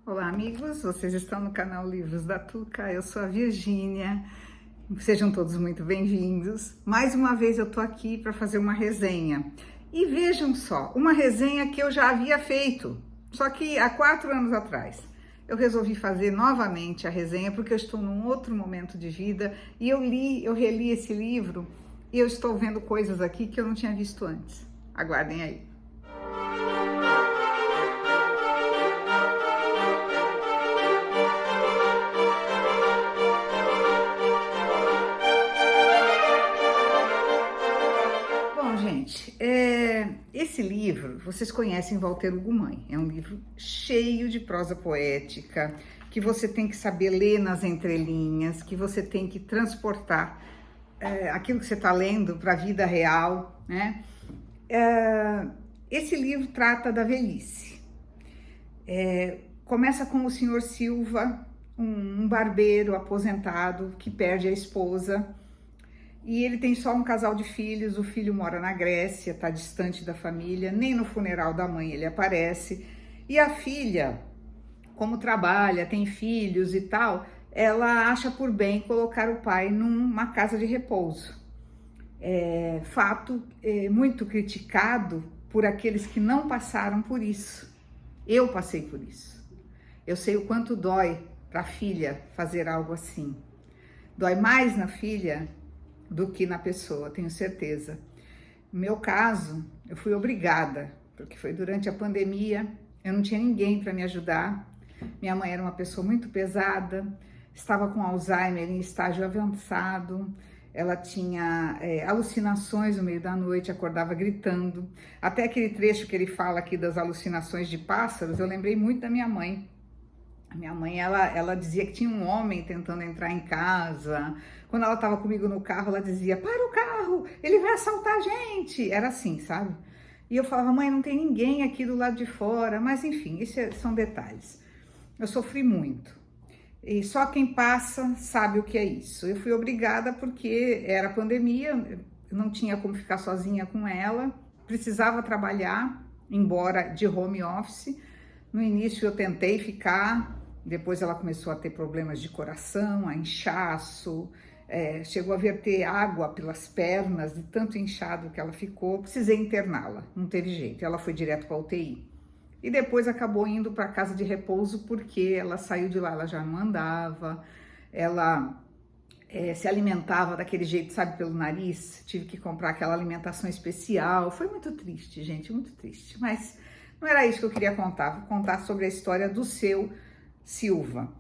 Olá, amigos, vocês estão no canal Livros da Tuca, eu sou a Virgínia, sejam todos muito bem-vindos. Mais uma vez eu tô aqui para fazer uma resenha. E vejam só, uma resenha que eu já havia feito, só que há 4 anos atrás. Eu resolvi fazer novamente a resenha porque eu estou num outro momento de vida e eu reli esse livro e eu estou vendo coisas aqui que eu não tinha visto antes. Aguardem aí. Gente, esse livro, vocês conhecem Walter Ugumãe, Mãe, é um livro cheio de prosa poética, que você tem que saber ler nas entrelinhas, que você tem que transportar aquilo que você está lendo para a vida real, né? Esse livro trata da velhice. Começa com o senhor Silva, um barbeiro aposentado que perde a esposa. E ele tem só um casal de filhos, o filho mora na Grécia, está distante da família, nem no funeral da mãe ele aparece. E a filha, como trabalha, tem filhos e tal, ela acha por bem colocar o pai numa casa de repouso. Fato muito criticado por aqueles que não passaram por isso. Eu passei por isso. Eu sei o quanto dói para a filha fazer algo assim. Dói mais na filha do que na pessoa, tenho certeza. No meu caso, eu fui obrigada, porque foi durante a pandemia, eu não tinha ninguém para me ajudar. Minha mãe era uma pessoa muito pesada, estava com Alzheimer em estágio avançado, ela tinha alucinações no meio da noite, acordava gritando. Até aquele trecho que ele fala aqui das alucinações de pássaros, eu lembrei muito da minha mãe. A minha mãe, ela dizia que tinha um homem tentando entrar em casa. Quando ela estava comigo no carro, ela dizia, para o carro, ele vai assaltar a gente. Era assim, sabe? E eu falava, mãe, não tem ninguém aqui do lado de fora. Mas enfim, são detalhes. Eu sofri muito. E só quem passa sabe o que é isso. Eu fui obrigada porque era pandemia, eu não tinha como ficar sozinha com ela. Precisava trabalhar, embora de home office. No início eu tentei ficar, depois ela começou a ter problemas de coração, a inchaço, chegou a verter água pelas pernas, de tanto inchado que ela ficou, precisei interná-la, não teve jeito, ela foi direto para a UTI. E depois acabou indo para a casa de repouso porque ela saiu de lá, ela já não andava, ela se alimentava daquele jeito, sabe, pelo nariz, tive que comprar aquela alimentação especial, foi muito triste, gente, muito triste, mas não era isso que eu queria contar, vou contar sobre a história do seu Silva.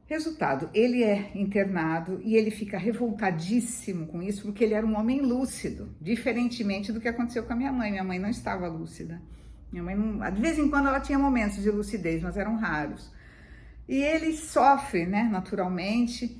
Resultado, ele é internado e ele fica revoltadíssimo com isso, porque ele era um homem lúcido, diferentemente do que aconteceu com a minha mãe. Minha mãe não estava lúcida. Minha mãe, de vez em quando, ela tinha momentos de lucidez, mas eram raros. E ele sofre, né, naturalmente,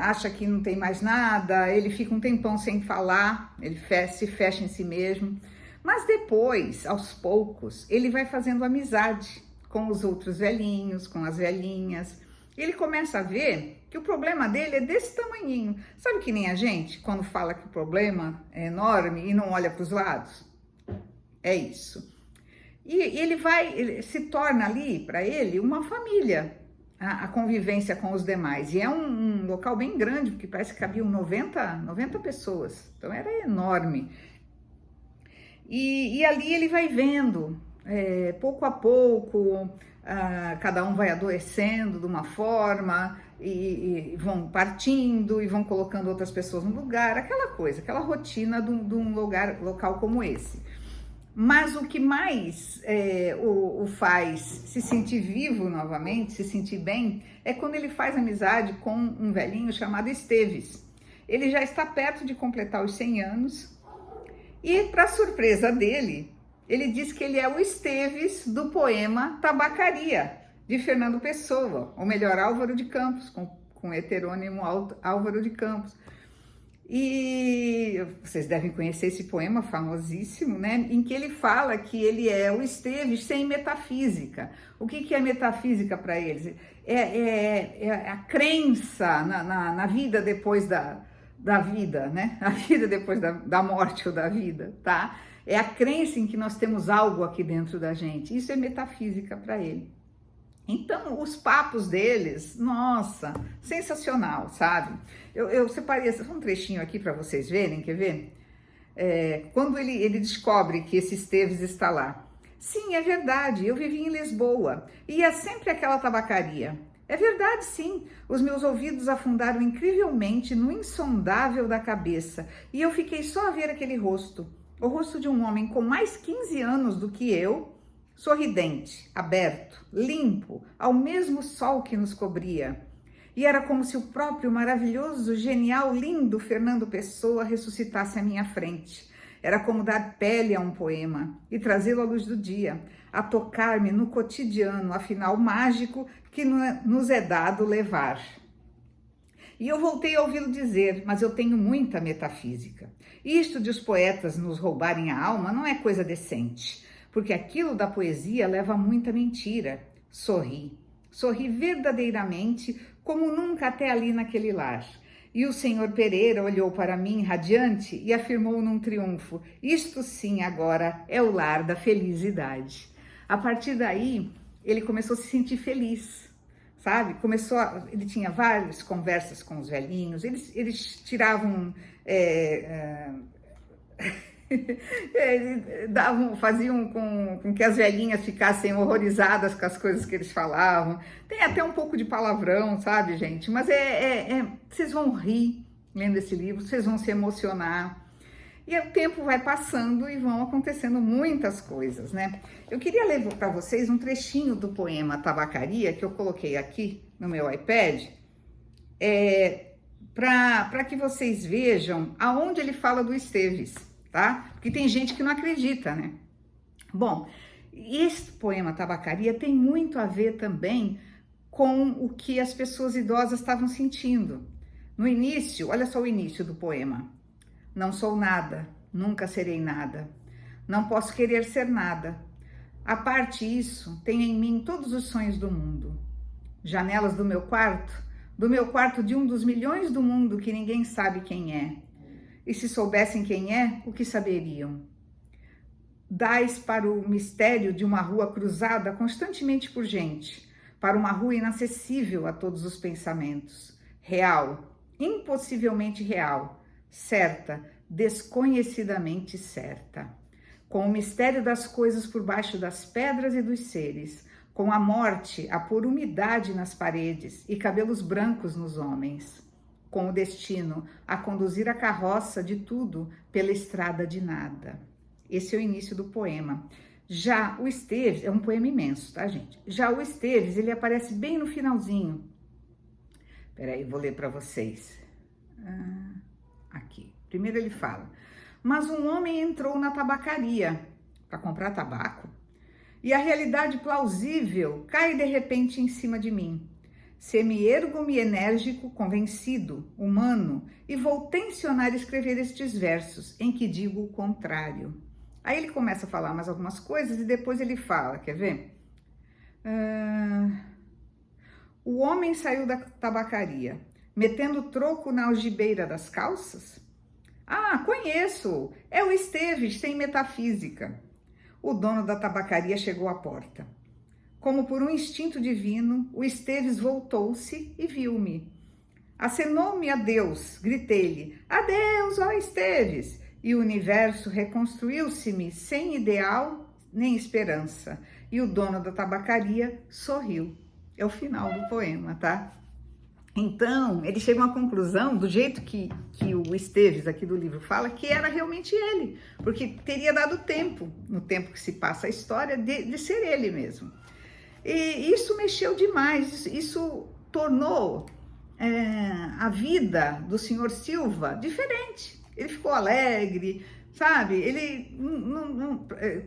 acha que não tem mais nada, ele fica um tempão sem falar, ele se fecha em si mesmo. Mas depois, aos poucos, ele vai fazendo amizade com os outros velhinhos, com as velhinhas. Ele começa a ver que o problema dele é desse tamanhinho. Sabe que nem a gente, quando fala que o problema é enorme e não olha para os lados? É isso. E ele se torna ali, para ele, uma família, a convivência com os demais. E é um local bem grande, porque parece que cabiam 90 pessoas. Então era enorme. E ali ele vai vendo, pouco a pouco, cada um vai adoecendo de uma forma, e vão partindo, e vão colocando outras pessoas no lugar, aquela coisa, aquela rotina de um local como esse. Mas o que mais o faz se sentir vivo novamente, se sentir bem, é quando ele faz amizade com um velhinho chamado Esteves. Ele já está perto de completar os 100 anos, e, para surpresa dele, ele diz que ele é o Esteves do poema Tabacaria, de Fernando Pessoa, ou melhor, Álvaro de Campos, com heterônimo Álvaro de Campos. E vocês devem conhecer esse poema famosíssimo, né? Em que ele fala que ele é o Esteves sem metafísica. O que é metafísica para eles? É a crença na vida depois da vida, né? A vida depois da morte ou da vida, tá? É a crença em que nós temos algo aqui dentro da gente. Isso é metafísica para ele. Então, os papos deles, nossa, sensacional, sabe? Eu separei um trechinho aqui para vocês verem, quer ver? Quando ele descobre que esse Esteves está lá. Sim, é verdade, eu vivi em Lisboa e ia sempre àquela tabacaria. É verdade, sim, os meus ouvidos afundaram incrivelmente no insondável da cabeça e eu fiquei só a ver aquele rosto, o rosto de um homem com mais 15 anos do que eu, sorridente, aberto, limpo, ao mesmo sol que nos cobria. E era como se o próprio maravilhoso, genial, lindo Fernando Pessoa ressuscitasse à minha frente. Era como dar pele a um poema e trazê-lo à luz do dia, a tocar-me no cotidiano, afinal mágico, que nos é dado levar. E eu voltei a ouvi-lo dizer, mas eu tenho muita metafísica. Isto de os poetas nos roubarem a alma não é coisa decente, porque aquilo da poesia leva muita mentira. Sorri. Sorri verdadeiramente, como nunca até ali naquele lar. E o senhor Pereira olhou para mim radiante e afirmou num triunfo: isto sim agora é o lar da felicidade. A partir daí, ele começou a se sentir feliz, sabe? Ele tinha várias conversas com os velhinhos, eles tiravam... faziam com que as velhinhas ficassem horrorizadas com as coisas que eles falavam. Tem até um pouco de palavrão, sabe, gente? Mas vocês vão rir lendo esse livro, vocês vão se emocionar. E o tempo vai passando e vão acontecendo muitas coisas, né? Eu queria ler para vocês um trechinho do poema Tabacaria, que eu coloquei aqui no meu iPad, para que vocês vejam aonde ele fala do Esteves, tá? Porque tem gente que não acredita, né? Bom, esse poema Tabacaria tem muito a ver também com o que as pessoas idosas estavam sentindo. No início, olha só o início do poema. Não sou nada, nunca serei nada. Não posso querer ser nada. A parte isso, tem em mim todos os sonhos do mundo. Janelas do meu quarto de um dos milhões do mundo que ninguém sabe quem é. E se soubessem quem é, o que saberiam? Dais para o mistério de uma rua cruzada constantemente por gente, para uma rua inacessível a todos os pensamentos, real, impossivelmente real, certa, desconhecidamente certa, com o mistério das coisas por baixo das pedras e dos seres, com a morte a pôr umidade nas paredes e cabelos brancos nos homens, com o destino a conduzir a carroça de tudo pela estrada de nada. Esse é o início do poema. Já o Esteves, é um poema imenso, tá, gente? Já o Esteves, ele aparece bem no finalzinho. Peraí, vou ler para vocês. Aqui. Primeiro ele fala: mas um homem entrou na tabacaria para comprar tabaco e a realidade plausível cai de repente em cima de mim. Semi-ergo-me enérgico, convencido, humano, e vou tensionar escrever estes versos em que digo o contrário. Aí ele começa a falar mais algumas coisas e depois ele fala, quer ver? O homem saiu da tabacaria, metendo troco na algibeira das calças? Ah, conheço! É o Esteves, tem metafísica. O dono da tabacaria chegou à porta. Como por um instinto divino, o Esteves voltou-se e viu-me. Acenou-me adeus, gritei-lhe: adeus, ó Esteves! E o universo reconstruiu-se-me sem ideal nem esperança. E o dono da tabacaria sorriu. É o final do poema, tá? Então, ele chega a uma conclusão, do jeito que o Esteves aqui do livro fala, que era realmente ele, porque teria dado tempo, no tempo que se passa a história, de ser ele mesmo. E isso mexeu demais, isso tornou a vida do senhor Silva diferente. Ele ficou alegre, sabe? Ele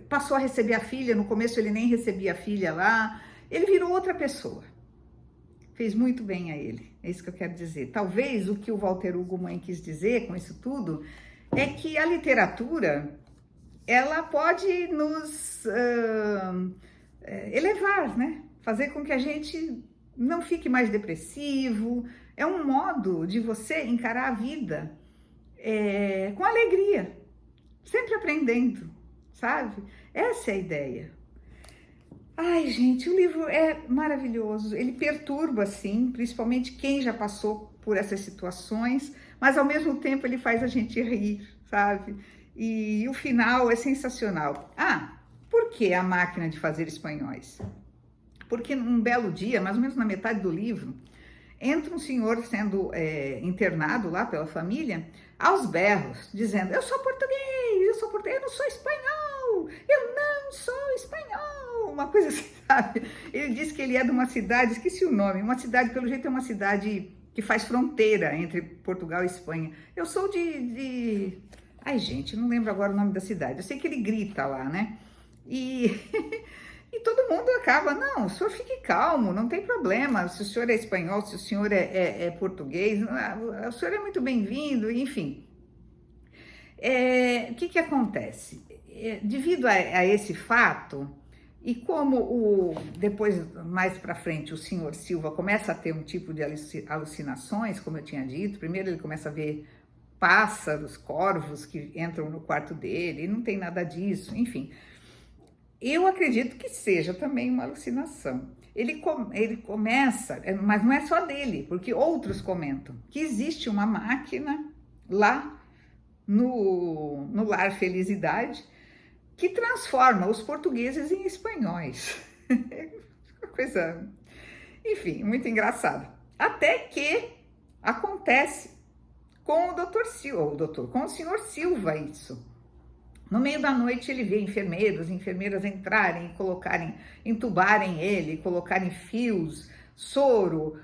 passou a receber a filha, no começo ele nem recebia a filha lá, ele virou outra pessoa. Fez muito bem a ele, é isso que eu quero dizer. Talvez o que o Walter Hugo Mãe quis dizer com isso tudo é que a literatura, ela pode nos elevar, né? Fazer com que a gente não fique mais depressivo. É um modo de você encarar a vida com alegria, sempre aprendendo, sabe? Essa é a ideia. Ai, gente, o livro é maravilhoso. Ele perturba, sim, principalmente quem já passou por essas situações, mas ao mesmo tempo ele faz a gente rir, sabe? E o final é sensacional. Ah, por que A Máquina de Fazer Espanhóis? Porque num belo dia, mais ou menos na metade do livro, entra um senhor sendo internado lá pela família, aos berros, dizendo: eu sou português, eu não sou espanhol, eu não sou espanhol, uma coisa assim, sabe? Ele diz que ele é de uma cidade, esqueci o nome, uma cidade, pelo jeito é uma cidade que faz fronteira entre Portugal e Espanha. Eu sou Ai, gente, não lembro agora o nome da cidade, eu sei que ele grita lá, né? E E todo mundo acaba, não, o senhor fique calmo, não tem problema, se o senhor é espanhol, se o senhor é português, o senhor é muito bem-vindo, enfim. O que acontece? Devido a esse fato, e como depois, mais para frente, o senhor Silva começa a ter um tipo de alucinações, como eu tinha dito, primeiro ele começa a ver pássaros, corvos que entram no quarto dele, e não tem nada disso, enfim. Eu acredito que seja também uma alucinação. Ele começa, mas não é só dele, porque outros comentam que existe uma máquina lá no Lar Felicidade que transforma os portugueses em espanhóis. Uma coisa, enfim, muito engraçada. Até que acontece com o doutor Silva, com o senhor Silva isso. No meio da noite ele vê enfermeiros, enfermeiras entrarem, entubarem ele, colocarem fios, soro,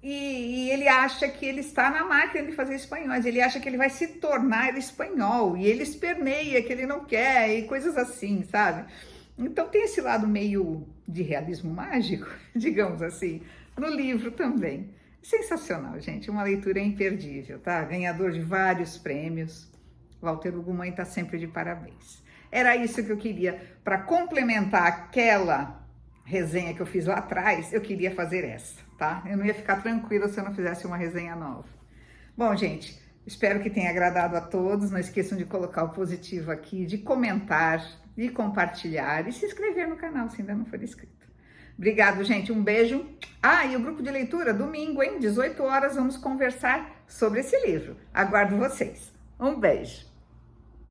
e ele acha que ele está na máquina de fazer espanhóis, ele acha que ele vai se tornar espanhol, e ele esperneia que ele não quer, e coisas assim, sabe? Então tem esse lado meio de realismo mágico, digamos assim, no livro também. Sensacional, gente, uma leitura imperdível, tá? Ganhador de vários prêmios. Walter Hugo Mãe está sempre de parabéns. Era isso que eu queria, para complementar aquela resenha que eu fiz lá atrás, eu queria fazer essa, tá? Eu não ia ficar tranquila se eu não fizesse uma resenha nova. Bom, gente, espero que tenha agradado a todos. Não esqueçam de colocar o positivo aqui, de comentar, de compartilhar e se inscrever no canal se ainda não for inscrito. Obrigado, gente. Um beijo. Ah, e o grupo de leitura, domingo, hein? 18 horas, vamos conversar sobre esse livro. Aguardo vocês. Um beijo.